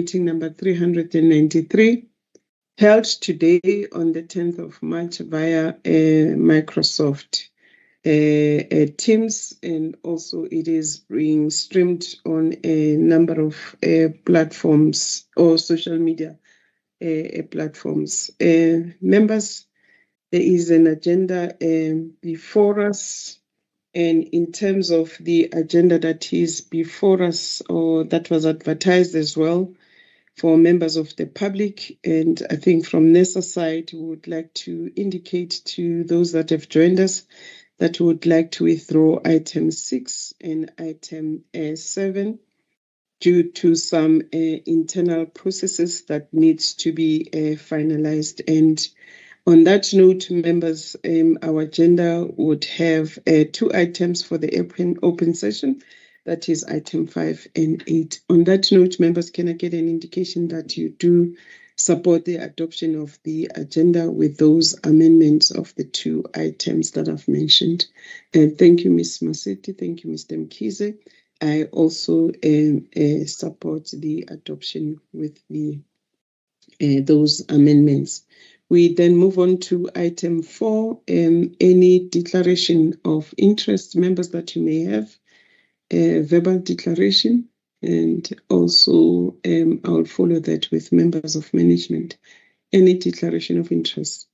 meeting number 393, held today on the 10th of March via Microsoft Teams, and also it is being streamed on a number of platforms or social media platforms. Members, there is an agenda before us. And in terms of the agenda that is before us, or that was advertised as well for members of the public, and I think from NESA's side, we would like to indicate to those that have joined us that we would like to withdraw item 6 and item 7 due to some internal processes that needs to be finalized. And on that note, members, our agenda would have 2 items for the open session. That is item 5 and 8. On that note, members, can I get an indication that you do support the adoption of the agenda with those amendments of the 2 items that I've mentioned? Thank you, Ms. Maseti. Thank you, Mr. Mkhize. I also support the adoption with those amendments. We then move on to item 4, any declaration of interest, members, that you may have, verbal declaration, and also I'll follow that with members of management. Any declaration of interest?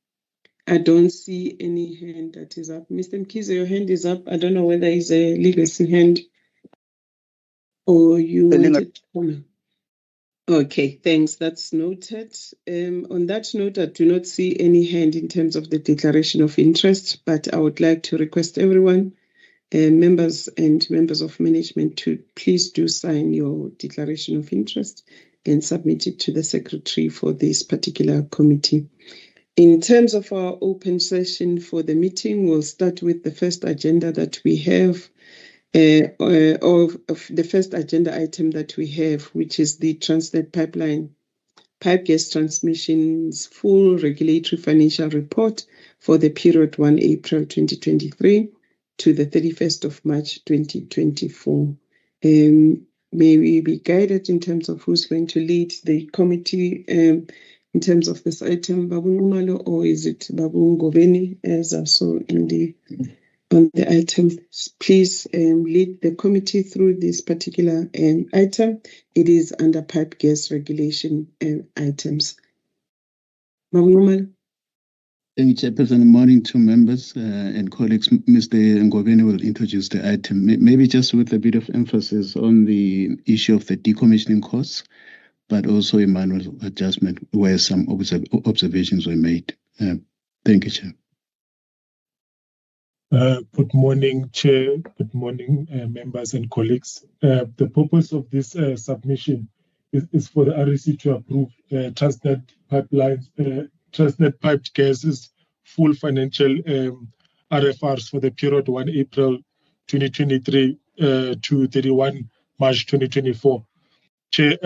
I don't see any hand that is up. Mr. Mkhize, your hand is up. I don't know whether it's a legacy hand or you wanted to comment. Okay, thanks. That's noted. On that note, I do not see any hand in terms of the declaration of interest, but I would like to request everyone, members and members of management, to please do sign your declaration of interest and submit it to the secretary for this particular committee. In terms of our open session for the meeting, we'll start with the first agenda that we have. Of the first agenda item that we have, which is the Transnet Pipeline Pipe Gas Transmission's full regulatory financial report for the period 1 April 2023 to the 31st of March 2024. May we be guided in terms of who's going to lead the committee in terms of this item, Babu Ngumalo, or is it Babu Ngoveni, as I saw in on the item? Please lead the committee through this particular item. It is under pipe gas regulation items. Thank you, Chairperson. Good morning to members and colleagues. Mr. Ngoveni will introduce the item, maybe just with a bit of emphasis on the issue of the decommissioning costs, but also a manual adjustment where some observations were made. Thank you, Chair. Good morning, Chair. Good morning, members and colleagues. The purpose of this submission is for the REC to approve Transnet Pipelines, Transnet Piped Gas's full financial RFRs for the period 1 April 2023 to 31 March 2024. Chair,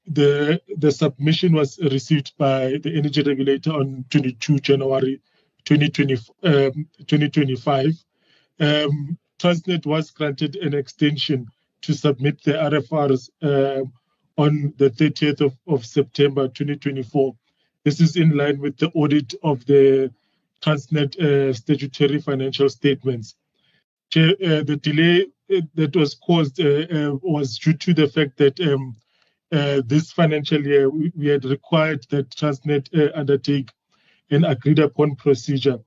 the submission was received by the Energy Regulator on 22 January 2025. Transnet was granted an extension to submit the RFRs on the 30th of September 2024. This is in line with the audit of the Transnet statutory financial statements. Chair, the delay that was caused was due to the fact that this financial year we had required that Transnet undertake an agreed upon procedure.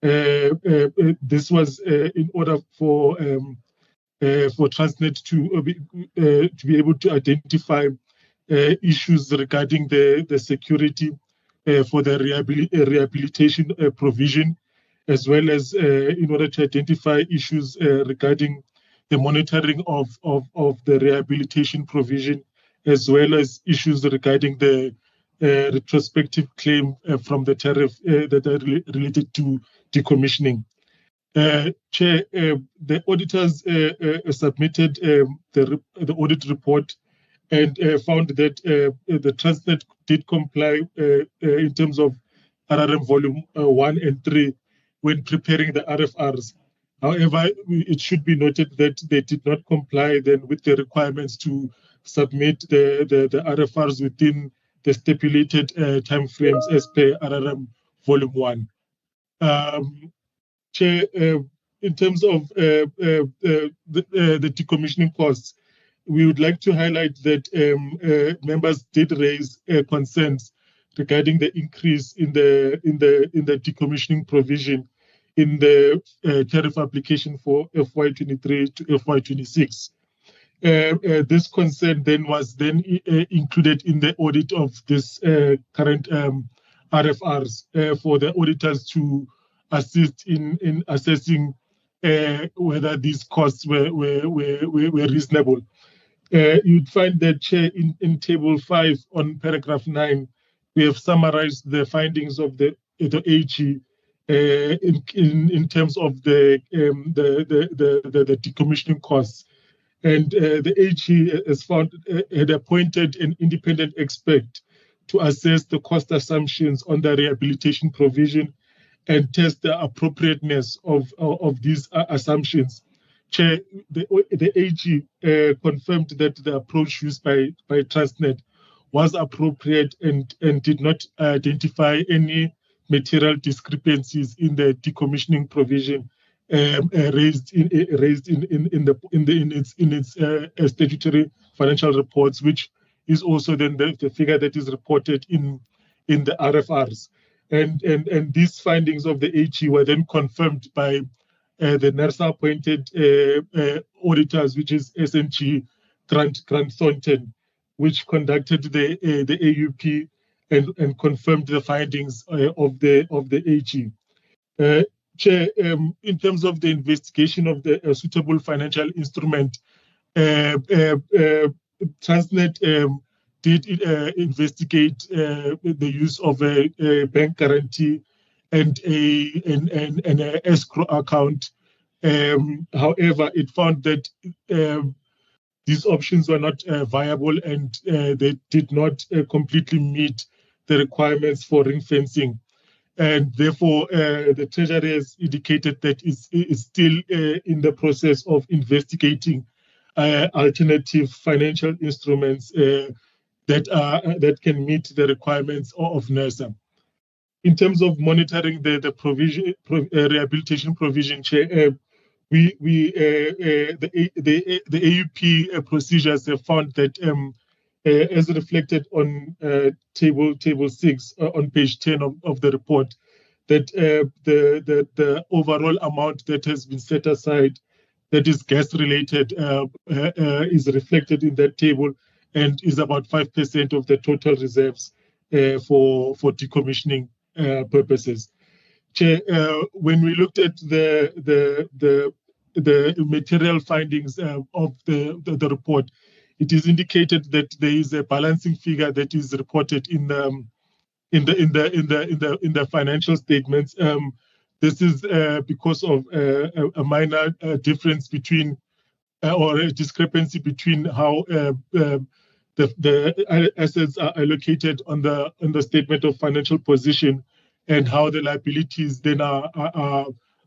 This was in order for Transnet to be able to identify issues regarding the security for the rehabilitation provision, as well as in order to identify issues regarding the monitoring of the rehabilitation provision, as well as issues regarding the retrospective claim from the tariff that are related to decommissioning. Chair, the auditors submitted the audit report and found that the Transnet did comply in terms of RRM volume 1 and 3 when preparing the RFRs. However, it should be noted that they did not comply then with the requirements to submit the RFRs within the stipulated timeframes as per RRM Volume 1. Chair, in terms of the decommissioning costs, we would like to highlight that members did raise concerns regarding the increase in the decommissioning provision in the tariff application for FY23 to FY26. This concern then was included in the audit of this current RFRs for the auditors to assist in assessing whether these costs were reasonable. You'd find that, Chair, in Table 5 on paragraph 9, we have summarized the findings of the AG in terms of the decommissioning costs. And the AG has had appointed an independent expert to assess the cost assumptions on the rehabilitation provision and test the appropriateness of these assumptions. Chair, the AG confirmed that the approach used by Transnet was appropriate and did not identify any material discrepancies in the decommissioning provision raised in its statutory financial reports, which is also then the figure that is reported in the RFRs. And these findings of the AG were then confirmed by the NERSA appointed auditors, which is SNG Grant Thornton, which conducted the AUP and confirmed the findings of the AG. Chair, in terms of the investigation of the suitable financial instrument, Transnet did investigate the use of a bank guarantee and an escrow account. However, it found that these options were not viable and they did not completely meet the requirements for ring fencing. And therefore, the Treasury has indicated that it's still in the process of investigating alternative financial instruments that can meet the requirements of NERSA. In terms of monitoring the rehabilitation provision, Chair, the AUP procedures have found that, as reflected on table 6 on page 10 of the report, that the overall amount that has been set aside that is gas related is reflected in that table and is about 5% of the total reserves for decommissioning purposes. Chair, when we looked at the material findings of the report, it is indicated that there is a balancing figure that is reported in the financial statements. This is because of a minor difference between or a discrepancy between how the assets are allocated on the statement of financial position and how the liabilities then are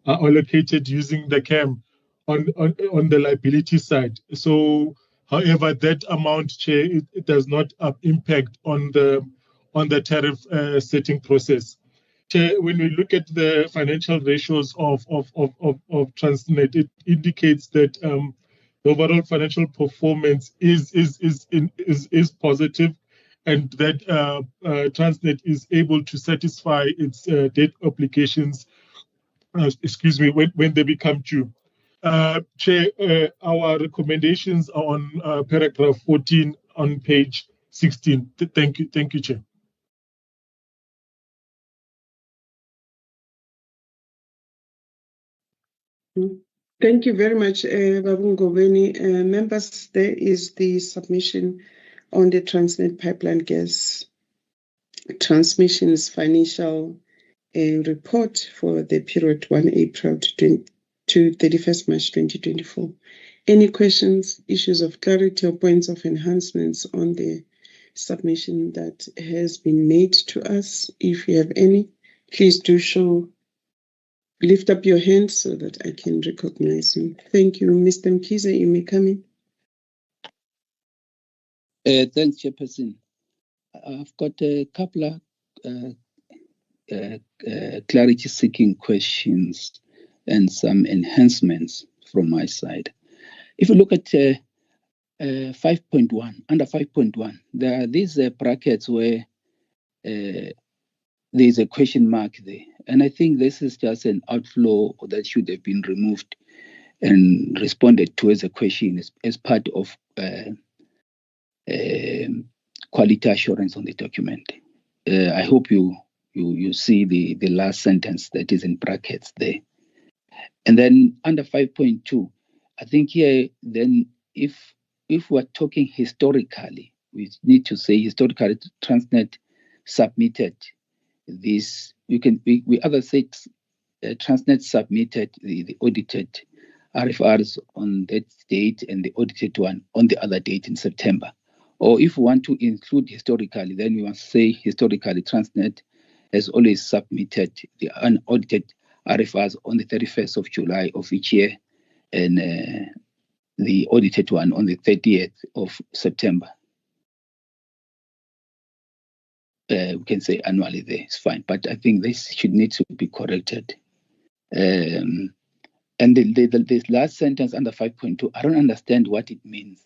allocated using the CAM on the liability side. So, however, that amount, Chair, it does not impact on the tariff setting process. Chair, when we look at the financial ratios of Transnet, it indicates that the overall financial performance is positive, and that Transnet is able to satisfy its debt obligations. When they become due. Chair, our recommendations are on paragraph 14 on page 16. Thank you, Chair. Thank you very much, Babu Ngobeni. Members, there is the submission on the Transnet Pipeline Gas Transmissions Financial report for the period 1 April to 31st March 2024. Any questions, issues of clarity, or points of enhancements on the submission that has been made to us? If you have any, please do lift up your hand so that I can recognize you. Thank you. Mr. Mkhize, you may come in. Thanks, Chairperson. I've got a couple of clarity-seeking questions and some enhancements from my side. If you look at 5.1, under 5.1, there are these brackets where there's a question mark there. And I think this is just an outflow that should have been removed and responded to as a question as part of quality assurance on the document. I hope you see the last sentence that is in brackets there. And then under 5.2, I think here then if we're talking historically, we need to say historically Transnet submitted this. We either say Transnet submitted the audited RFRs on that date and the audited one on the other date in September. Or if we want to include historically, then we must say historically Transnet has always submitted the unaudited RFRs on the 31st of July of each year and the audited one on the 30th of September. We can say annually there, it's fine, but I think this should need to be corrected. And the last sentence under 5.2, I don't understand what it means.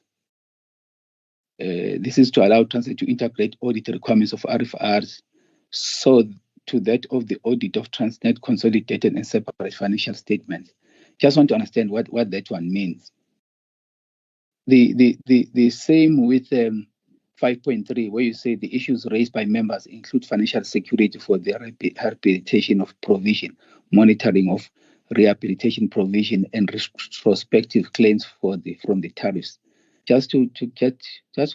This is to allow Transnet to integrate audit requirements of RFRs so to that of the audit of Transnet consolidated and separate financial statements. Just want to understand what that one means. The same with 5.3, where you say the issues raised by members include financial security for the rehabilitation of provision, monitoring of rehabilitation provision, and retrospective claims from the tariffs. Just to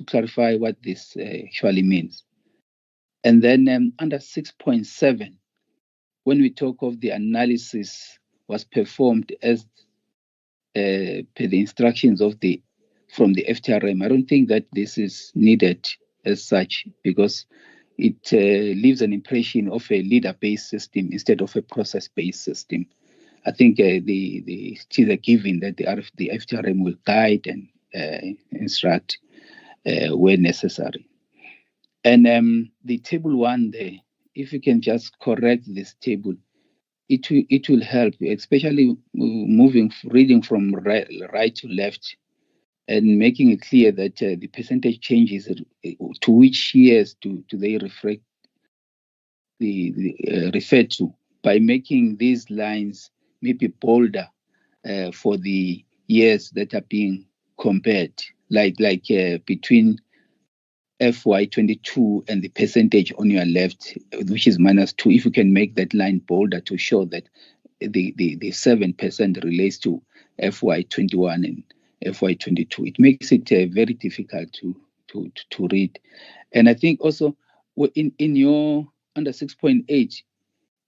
clarify what this actually means. And then under 6.7, when we talk of the analysis was performed as per the instructions from the FTRM, I don't think that this is needed as such because it leaves an impression of a leader-based system instead of a process-based system. I think it is a given that the FTRM will guide and instruct where necessary. And the table 1 there, if you can just correct this table, it will help, especially reading from right to left and making it clear that the percentage changes to which years do they refer to, by making these lines maybe bolder for the years that are being compared, like between FY22 and the percentage on your left, which is -2. If you can make that line bolder to show that the 7% relates to FY21 and FY22, it makes it very difficult to read. And I think also in your under 6.8,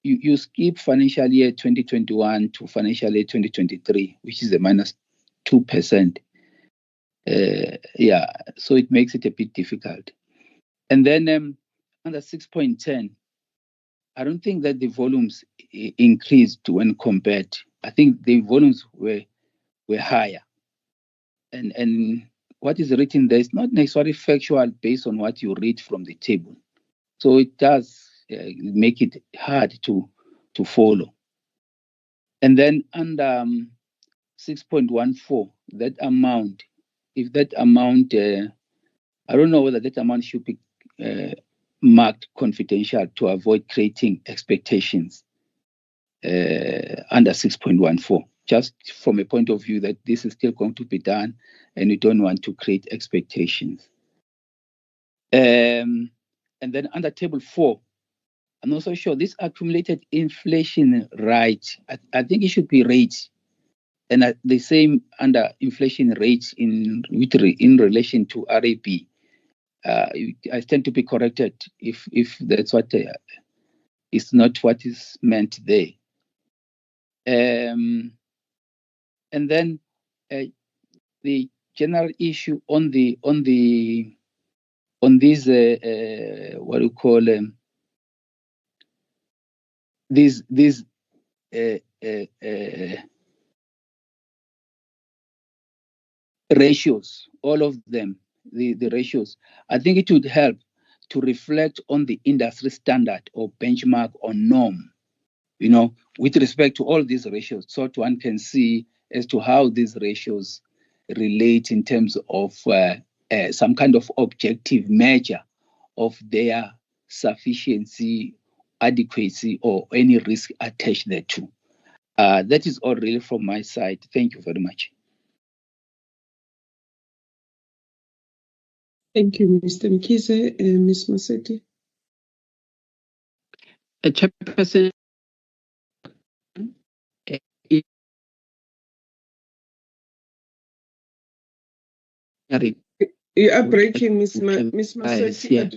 you skip financial year 2021 to financial year 2023, which is a -2%. So it makes it a bit difficult. And then under 6.10, I don't think that the volumes increased when compared. I think the volumes were higher. And what is written there is not necessarily factual based on what you read from the table. So it does make it hard to follow. And then under 6.14, that amount, if that amount, I don't know whether that amount should be marked confidential to avoid creating expectations under 6.14, just from a point of view that this is still going to be done and we don't want to create expectations. And then under table 4, I'm not so sure this accumulated inflation rate, I think it should be rates. And the same under inflation rates in relation to RAB. I tend to be corrected if that's what is not what is meant there. And then the general issue on these what do you call these ratios, all of them, the ratios, I think it would help to reflect on the industry standard or benchmark or norm, with respect to all these ratios, so that one can see as to how these ratios relate in terms of some kind of objective measure of their sufficiency, adequacy, or any risk attached thereto. That is all really from my side. Thank you very much. Thank you, Mr. Mkhize. Ms. Maseti. Chairperson, you are breaking, Ms. Maseti. Yeah.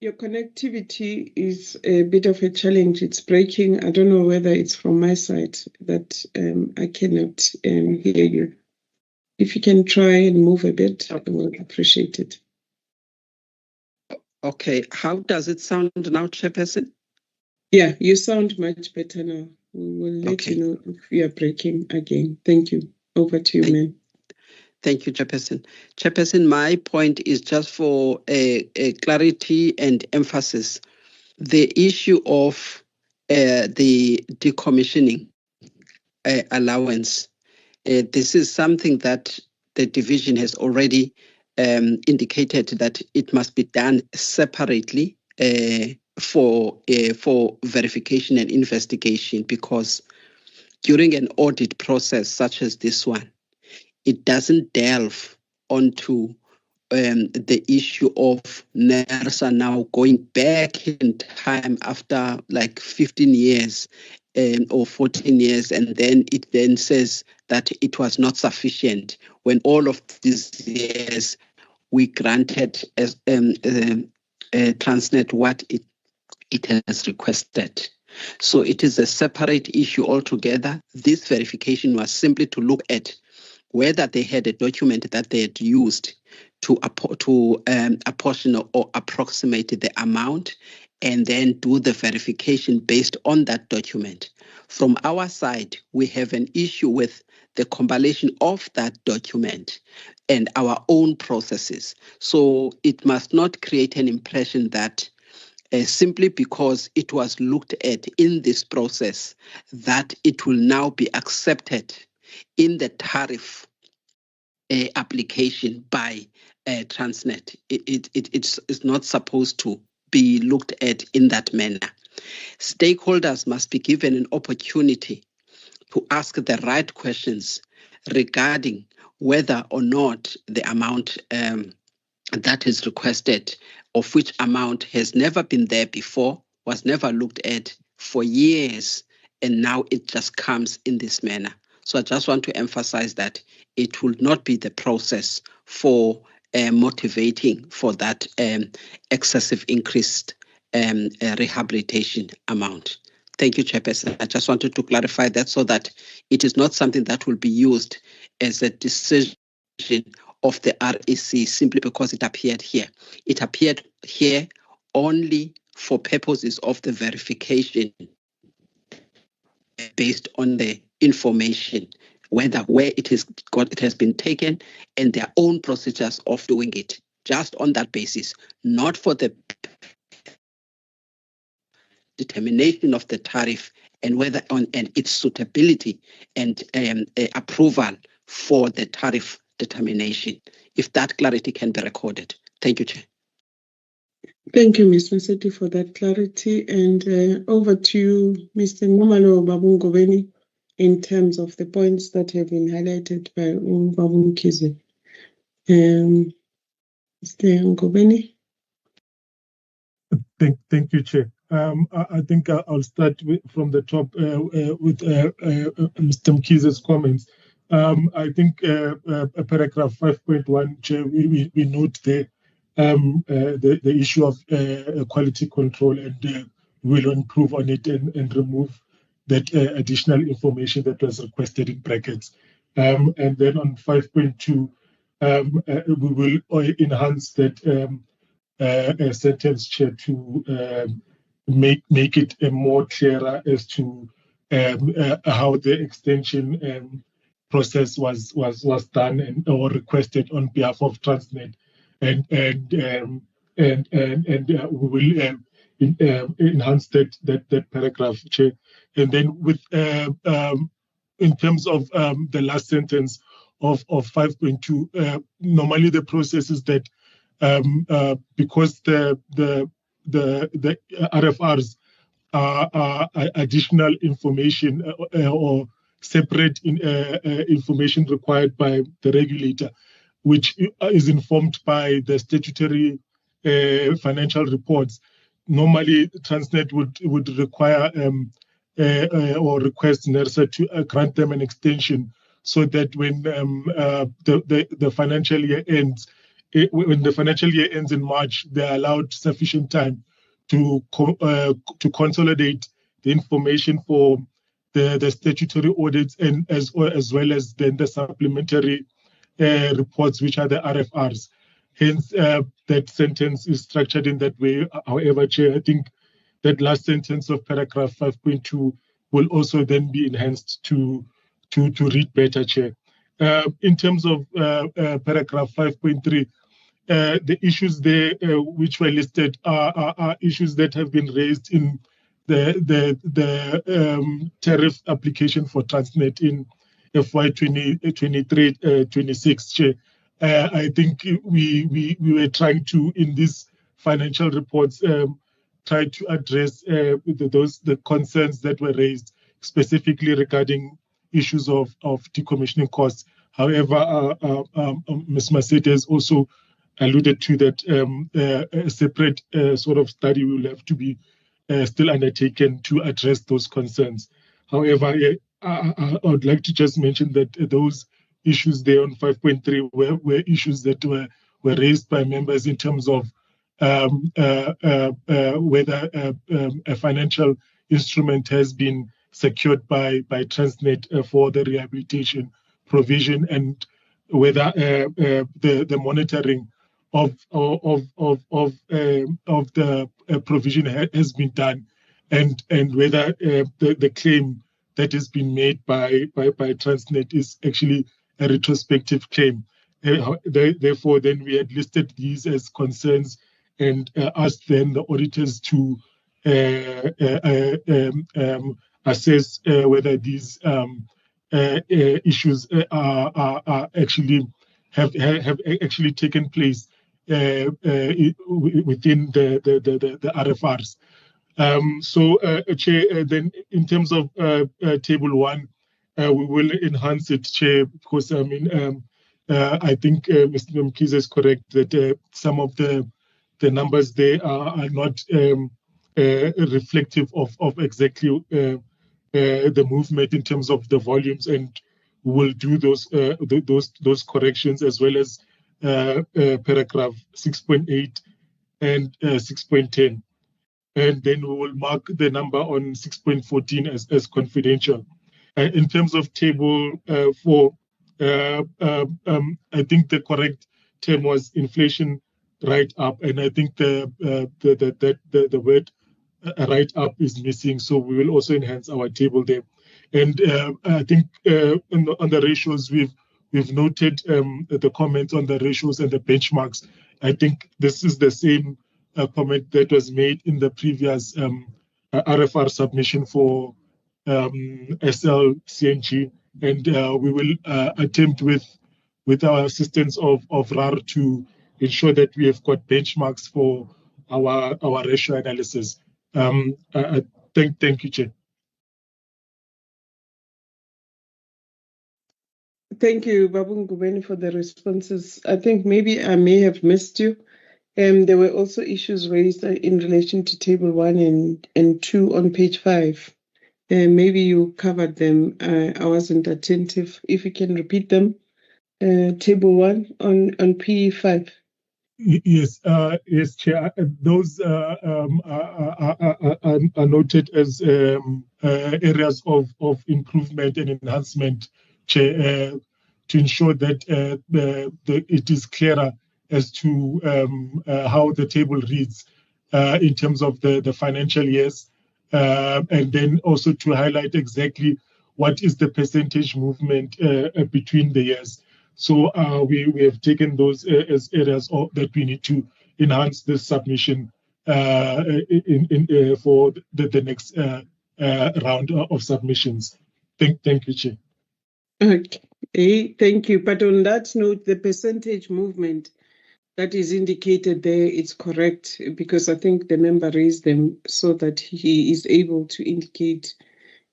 Your connectivity is a bit of a challenge. It's breaking. I don't know whether it's from my side that I cannot hear you. If you can try and move a bit, I will appreciate it. Okay, how does it sound now, Chairperson? Yeah, you sound much better now. We will let you know if we are breaking again. Thank you. Over to you, ma'am. Thank you, Chairperson. Chairperson, my point is just for a clarity and emphasis. The issue of the decommissioning allowance, this is something that the division has already indicated that it must be done separately for verification and investigation, because during an audit process such as this one, it doesn't delve onto the issue of NERSA now going back in time after like 15 years or 14 years, and then it then says that it was not sufficient when all of these years we granted as Transnet what it has requested. So it is a separate issue altogether. This verification was simply to look at whether they had a document that they had used to apportion or approximate the amount, and then do the verification based on that document. From our side, we have an issue with the compilation of that document and our own processes. So it must not create an impression that simply because it was looked at in this process, that it will now be accepted in the tariff application by Transnet. It's not supposed to be looked at in that manner. Stakeholders must be given an opportunity to ask the right questions regarding whether or not the amount that is requested, of which amount has never been there before, was never looked at for years, and now it just comes in this manner. So I just want to emphasize that it will not be the process for motivating for that excessive increased rehabilitation amount. Thank you, Chairperson. I just wanted to clarify that so that it is not something that will be used as a decision of the REC simply because it appeared here. It appeared here only for purposes of the verification based on the information, where it has been taken and their own procedures of doing it, just on that basis, not for the determination of the tariff and whether and its suitability and approval for the tariff determination. If that clarity can be recorded. Thank you, Chair. Thank you, Ms. Maseti, for that clarity. And over to you, Mr. Nomalo Babungobeni, in terms of the points that have been highlighted by Babu Mkhize. Mr. Ngobeni. Thank you, Chair. I think I'll start from the top with Mr. Mkhize's comments. I think paragraph 5.1, Chair, we note there the issue of quality control, and will improve on it and remove that additional information that was requested in brackets. And then on 5.2, we will enhance that sentence, Chair, to make it more clearer as to how the extension process was done and or requested on behalf of Transnet, and we will enhance that paragraph, Chair. And then with in terms of the last sentence of 5.2, normally the process is that because the RFRs are additional information or separate information required by the regulator, which is informed by the statutory financial reports. Normally, Transnet would require or request NERSA to grant them an extension, so that when the financial year ends, when the financial year ends in March, they're allowed sufficient time to consolidate the information for the statutory audits, and as well as then the supplementary reports, which are the RFRs. Hence, that sentence is structured in that way. However, Chair, I think that last sentence of paragraph 5.2 will also then be enhanced to read better, Chair. In terms of paragraph 5.3, the issues there which were listed are issues that have been raised in the tariff application for Transnet in FY 23-26, Chair. I think we were trying to, in these financial reports, try to address the concerns that were raised, specifically regarding issues of decommissioning costs. However, Ms. Masete has also alluded to that a separate sort of study will have to be still undertaken to address those concerns. However, I would like to just mention that those issues there on 5.3 were issues that were raised by members in terms of whether a financial instrument has been secured by Transnet for the rehabilitation provision, and whether the monitoring of the provision has been done, and whether the claim that has been made by Transnet is actually a retrospective claim. Therefore, then we had listed these as concerns and asked then the auditors to assess whether these issues are actually have actually taken place within the RFRs. Chair, then in terms of table 1, we will enhance it, Chair, because I mean I think Mr. Mkhize is correct that some of the numbers there are not reflective of exactly the movement in terms of the volumes, and we will do those corrections, as well as paragraph 6.8 and 6.10, and then we will mark the number on 6.14 as confidential. In terms of table 4, I think the correct term was inflation write-up, and I think the word write-up is missing, so we will also enhance our table there. And I think on the ratios, we've noted the comments on the ratios and the benchmarks. I think this is the same comment that was made in the previous RFR submission for SL CNG, and we will attempt with our assistance of RAR to ensure that we have got benchmarks for our ratio analysis. Thank you, Chair. Thank you, Babu Ngubeni, for the responses. I think maybe I may have missed you. There were also issues raised in relation to table 1 and 2 on page 5. Maybe you covered them. I wasn't attentive. If you can repeat them. Table 1 on P5. Yes, yes, Chair. Those are noted as areas of improvement and enhancement, Chair, to ensure that it is clearer as to how the table reads in terms of the financial years, and then also to highlight exactly what is the percentage movement between the years. So we have taken those as areas that we need to enhance this submission for the next round of submissions. Thank you, Chair. Okay, thank you. But on that note, the percentage movement that is indicated there is correct, because I think the member raised them so that he is able to indicate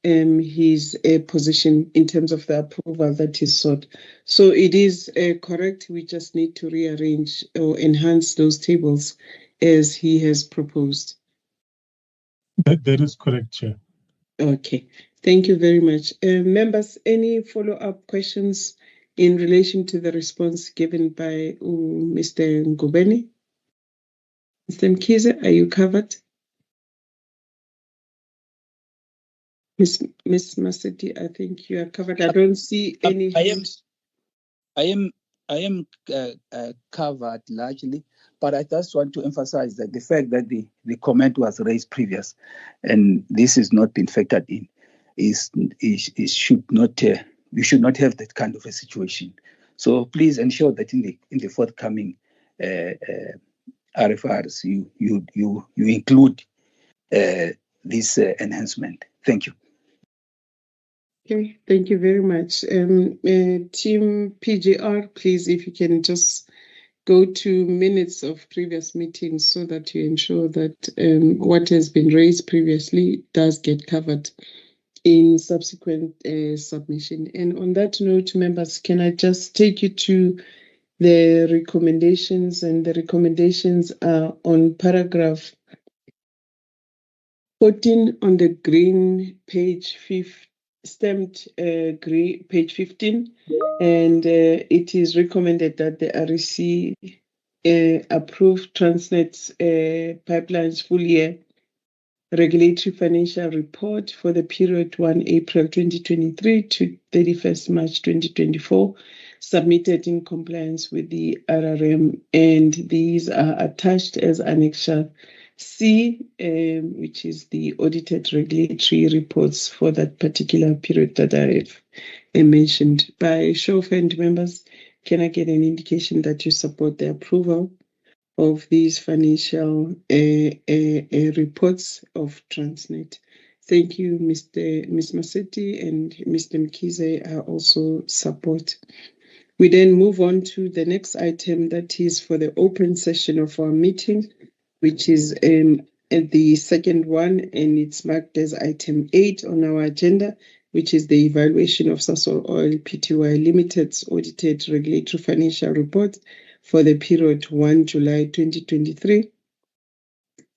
his position in terms of the approval that is sought. So it is correct. We just need to rearrange or enhance those tables as he has proposed. That is correct, Chair. Okay, thank you very much. Members, any follow-up questions in relation to the response given by Mr. Ngubeni? Mr. Mkize, are you covered? Miss Maseti, I think you are covered. I don't see any hands. I am covered largely, but I just want to emphasize that the fact that the comment was raised previous, and this has not been factored in, is should not we should not have that kind of a situation. So please ensure that in the forthcoming RFRs you include this enhancement. Thank you. Okay, thank you very much. Team PGR, please, if you can just go to minutes of previous meetings so that you ensure that what has been raised previously does get covered in subsequent submission. And on that note, members, can I just take you to the recommendations? And the recommendations are on paragraph 14 on the green page 5, stamped green page 15, and it is recommended that the REC approve Transnet's pipelines full year regulatory financial report for the period 1 April 2023 to 31st March 2024, submitted in compliance with the RRM, and these are attached as Annexure C, which is the audited regulatory reports for that particular period that I have mentioned. By show of hand, members, can I get an indication that you support the approval of these financial reports of Transnet? Thank you, Ms. Maseti, and Mr. Mkize are also support. We then move on to the next item, that is for the open session of our meeting, which is the second one, and it's marked as item 8 on our agenda, which is the evaluation of Sasol Oil Pty Limited's audited regulatory financial report for the period 1 July 2023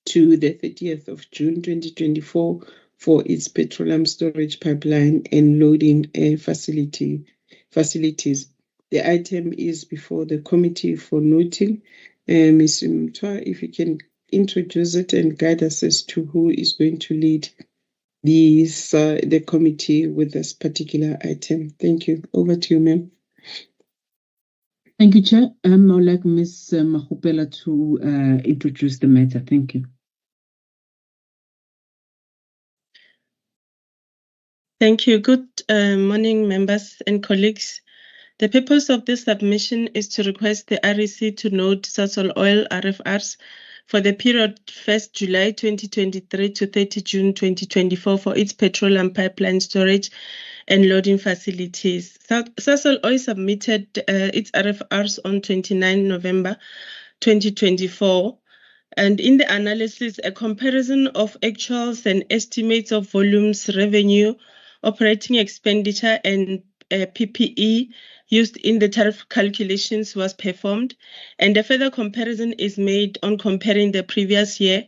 to the 30th of June 2024 for its petroleum storage pipeline and loading facilities. The item is before the committee for noting. Ms. Mtwa, if you can introduce it and guide us as to who is going to lead the committee with this particular item. Thank you. Over to you, ma'am. Thank you, Chair. I would like Ms. Mahupela to introduce the matter. Thank you. Thank you. Good morning, members and colleagues. The purpose of this submission is to request the REC to note Sasol Oil RFRs for the period 1st July 2023 to 30 June 2024 for its petroleum pipeline storage and loading facilities. Sasol Oil submitted its RFRs on 29 November 2024. And in the analysis, a comparison of actuals and estimates of volumes, revenue, operating expenditure, and PPE used in the tariff calculations was performed, and a further comparison is made on comparing the previous year,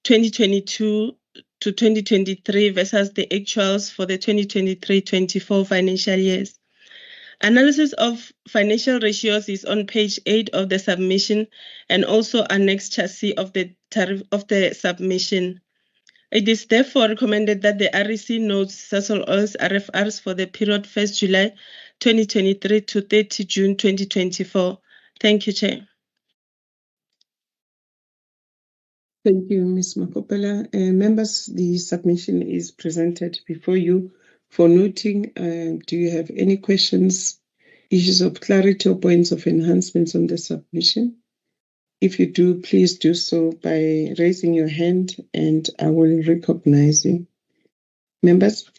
2022 to 2023, versus the actuals for the 2023-24 financial years. Analysis of financial ratios is on page 8 of the submission and also annexed chassis of the tariff of the submission. It is therefore recommended that the REC notes Sasol Oil's RFRs for the period 1st July 2023 to 30 June 2024. Thank you, Chair. Thank you, Ms. Mahupela. Members, the submission is presented before you for noting. Do you have any questions, issues of clarity, or points of enhancements on the submission? If you do, please do so by raising your hand and I will recognize you. Members?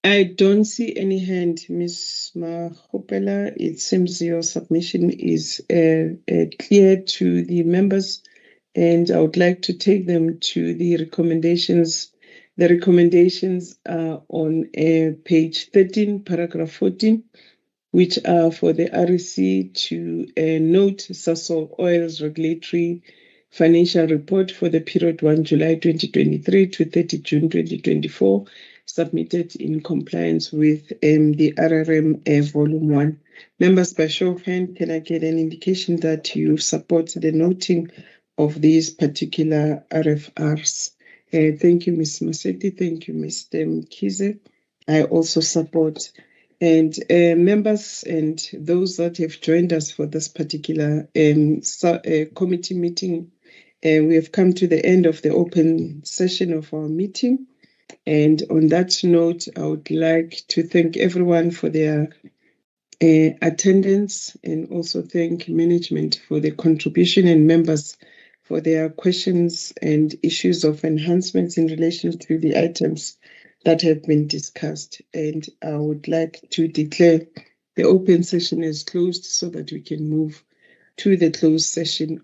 I don't see any hand, Ms. Mahopela. It seems your submission is clear to the members, and I would like to take them to the recommendations. The recommendations are on page 13, paragraph 14, which are for the REC to note Sasol Oil's regulatory financial report for the period 1 July 2023 to 30 June 2024, submitted in compliance with the RRM Volume 1. Members, by show of hand, can I get an indication that you support the noting of these particular RFRs? Thank you, Ms. Masetti. Thank you, Mr. Mkize. I also support. And members and those that have joined us for this particular committee meeting, we have come to the end of the open session of our meeting. And on that note, I would like to thank everyone for their attendance and also thank management for their contribution and members for their questions and issues of enhancements in relation to the items that have been discussed. And I would like to declare the open session as closed so that we can move to the closed session.